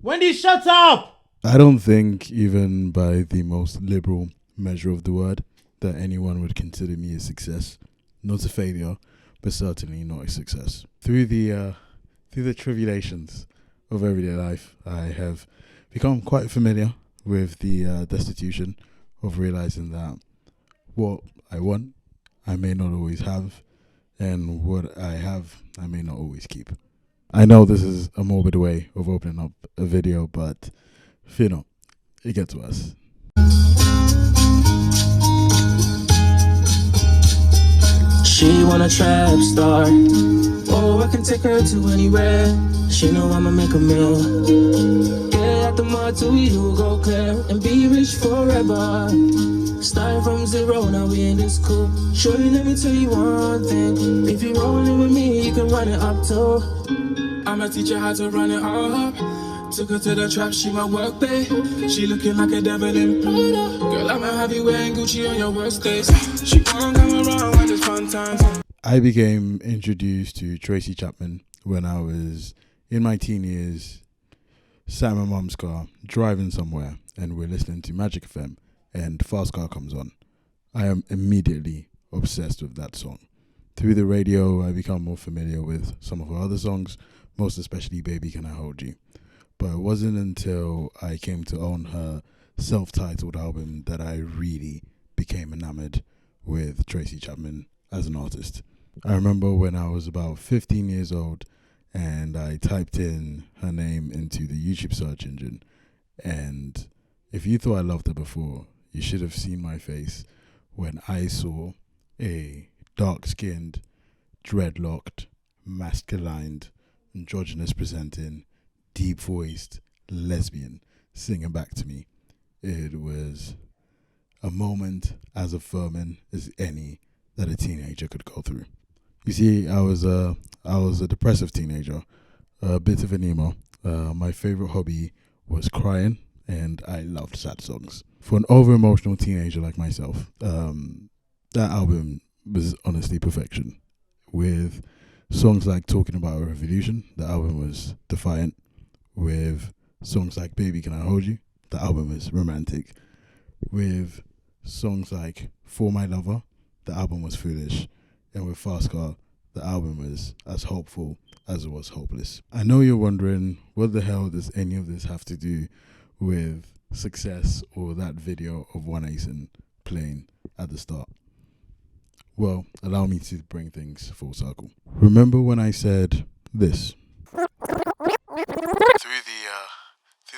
Wendy, shut up! I don't think, even by the most liberal measure of the word, that anyone would consider me a success. Not a failure, but certainly not a success. Through the tribulations of everyday life, I have become quite familiar with the destitution of realizing that what I want, I may not always have, and what I have, I may not always keep. I know this is a morbid way of opening up a video, but fear not, it gets worse. She want a trap star. Oh, I can take her to anywhere. She know I'ma make a meal. Get out the mud till we do go clear and be rich forever. Starting from zero, now we in this cool. Surely let me tell you one thing. If you're rolling with me, you can run it up too. I'ma teach her how to run it up. Took her to the trap, she my work babe. She looking like a devil in Prada. Girl, I'ma have you wearing Gucci on your worst days. She won't come around when it's fun times. I became introduced to Tracy Chapman when I was in my teen years, sat in my mum's car, driving somewhere, and we're listening to Magic FM, and Fast Car comes on. I am immediately obsessed with that song. Through the radio, I become more familiar with some of her other songs, most especially Baby Can I Hold You. But it wasn't until I came to own her self-titled album that I really became enamored with Tracy Chapman as an artist. I remember when I was about 15 years old and I typed in her name into the YouTube search engine, and if you thought I loved her before, you should have seen my face when I saw a dark-skinned, dreadlocked, masculine, androgynous presenting, deep-voiced lesbian singing back to me. It was a moment as affirming as any that a teenager could go through. You see, I was a depressive teenager, a bit of an emo. My favorite hobby was crying, and I loved sad songs. For an over-emotional teenager like myself, that album was honestly perfection. With songs like Talking About a Revolution, the album was defiant. With songs like Baby Can I Hold You, the album was romantic. With songs like For My Lover, the album was foolish. And with Fast Car, the album was as hopeful as it was hopeless. I know you're wondering, what the hell does any of this have to do with success or that video of One Acen playing at the start? Well, allow me to bring things full circle. Remember when I said this? Through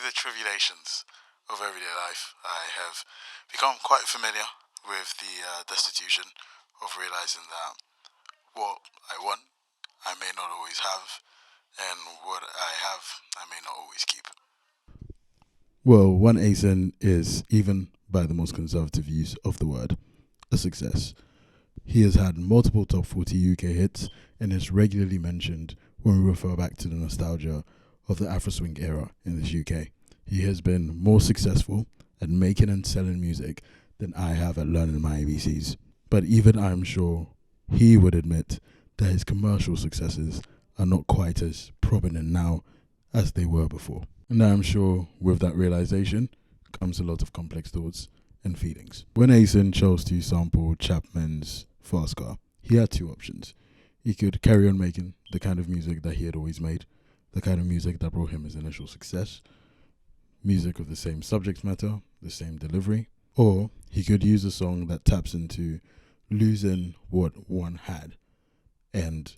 the tribulations of everyday life, I have become quite familiar with the destitution of realizing that what I want, I may not always have, and what I have, I may not always keep. Well, One Acen is, even by the most conservative use of the word, a success. He has had multiple top 40 UK hits and is regularly mentioned when we refer back to the nostalgia of the Afro Swing era in the UK. He has been more successful at making and selling music than I have at learning my ABCs. But even I'm sure he would admit that his commercial successes are not quite as prominent now as they were before. And I'm sure with that realization comes a lot of complex thoughts and feelings. When Acen chose to sample Chapman's Fast Car, he had two options. He could carry on making the kind of music that he had always made, the kind of music that brought him his initial success, music of the same subject matter, the same delivery, or he could use a song that taps into losing what one had and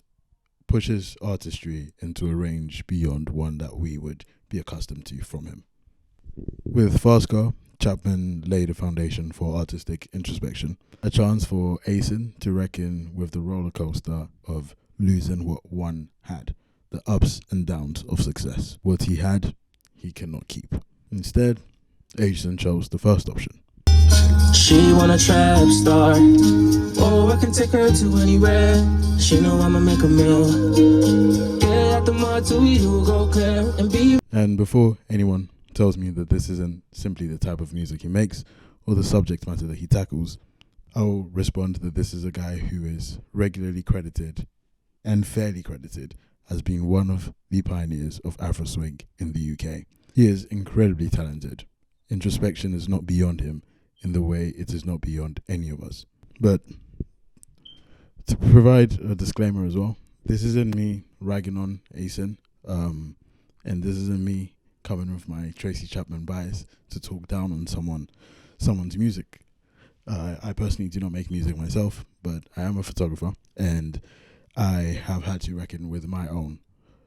pushes artistry into a range beyond one that we would be accustomed to from him. With Fast Car, Chapman laid a foundation for artistic introspection, a chance for Acen to reckon with the roller coaster of losing what one had, the ups and downs of success. What he had, he cannot keep. Instead, Acen chose the first option. She want a trap star. Oh, I can take her to anywhere. She know I'ma make a meal. Get out the mud till we do go clear and be. And before anyone tells me that this isn't simply the type of music he makes or the subject matter that he tackles, I'll respond that this is a guy who is regularly credited and fairly credited as being one of the pioneers of Afro Swing in the UK. He is incredibly talented. Introspection is not beyond him in the way it is not beyond any of us. But to provide a disclaimer as well, this isn't me ragging on Acen, and this isn't me coming with my Tracy Chapman bias to talk down on someone's music. I personally do not make music myself, but I am a photographer, and I have had to reckon with my own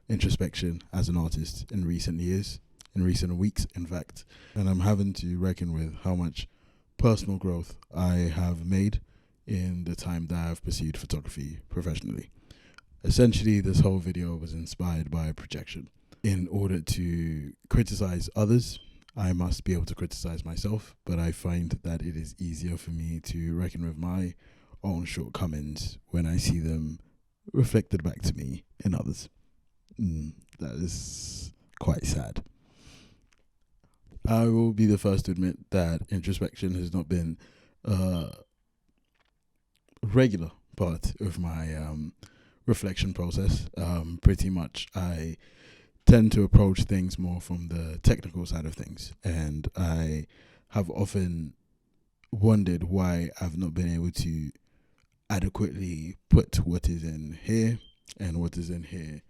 introspection as an artist in recent years, in recent weeks, in fact. And I'm having to reckon with how much personal growth I have made in the time that I've pursued photography professionally. Essentially, this whole video was inspired by projection. In order to criticize others, I must be able to criticize myself, but I find that it is easier for me to reckon with my own shortcomings when I see them reflected back to me in others. That is quite sad. I will be the first to admit that introspection has not been a regular part of my reflection process. Pretty much I tend to approach things more from the technical side of things, and I have often wondered why I've not been able to adequately put what is in here and what is in here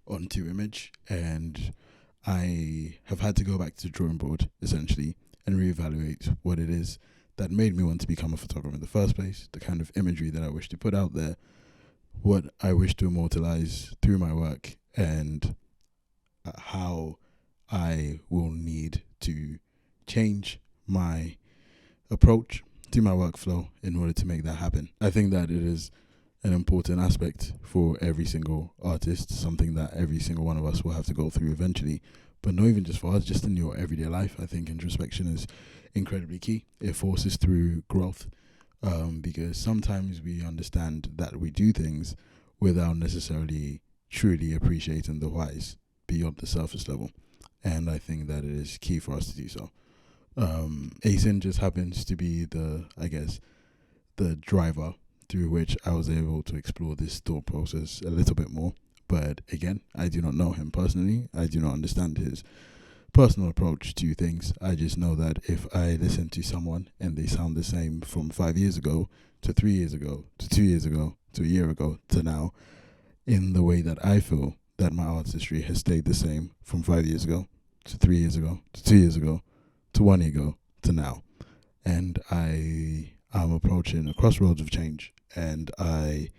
onto image, and I have had to go back to the drawing board essentially and reevaluate what it is that made me want to become a photographer in the first place, the kind of imagery that I wish to put out there, what I wish to immortalize through my work, and how I will need to change my approach to my workflow in order to make that happen. I think that it is an important aspect for every single artist, something that every single one of us will have to go through eventually, but not even just for us, just in your everyday life. I think introspection is incredibly key. It forces through growth, because sometimes we understand that we do things without necessarily truly appreciating the whys beyond the surface level, and I think that it is key for us to do so. Acen just happens to be the driver through which I was able to explore this thought process a little bit more. But again, I do not know him personally. I do not understand his personal approach to things. I just know that if I listen to someone and they sound the same from 5 years ago to 3 years ago to 2 years ago to a year ago to now, in the way that I feel that my artistry has stayed the same from 5 years ago to 3 years ago to 2 years ago to 1 year ago to now. And I am approaching a crossroads of change, and I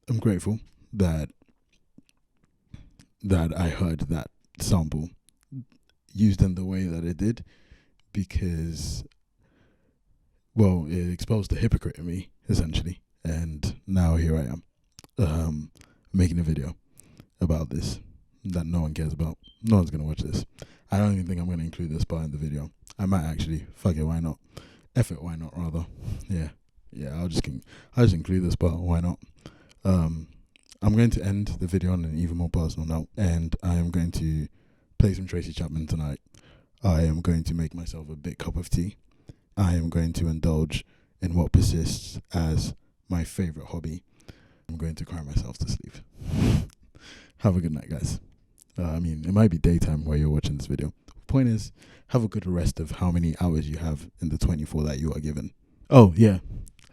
am grateful that I heard that sample used in the way that it did, because, well, it exposed the hypocrite in me, essentially. And now here I am, making a video about this that no one cares about. No one's going to watch this. I don't even think I'm going to include this part in the video. I might actually. Fuck it, why not? F it, why not, rather. Yeah, I'll just include this part, why not? I'm going to end the video on an even more personal note, and I am going to play some Tracy Chapman tonight. I am going to make myself a big cup of tea. I am going to indulge in what persists as my favorite hobby. I'm going to cry myself to sleep. Have a good night, guys. It might be daytime while you're watching this video. Point is, have a good rest of how many hours you have in the 24 that you are given. Oh, yeah.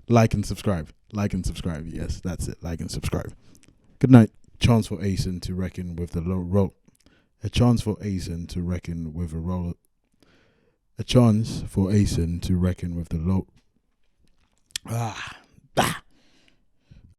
Like and subscribe. Yes, that's it. Like and subscribe. Good night. Chance for Acen to reckon with the low roll. A chance for Acen to reckon with a roll. A chance for Acen to reckon with the low.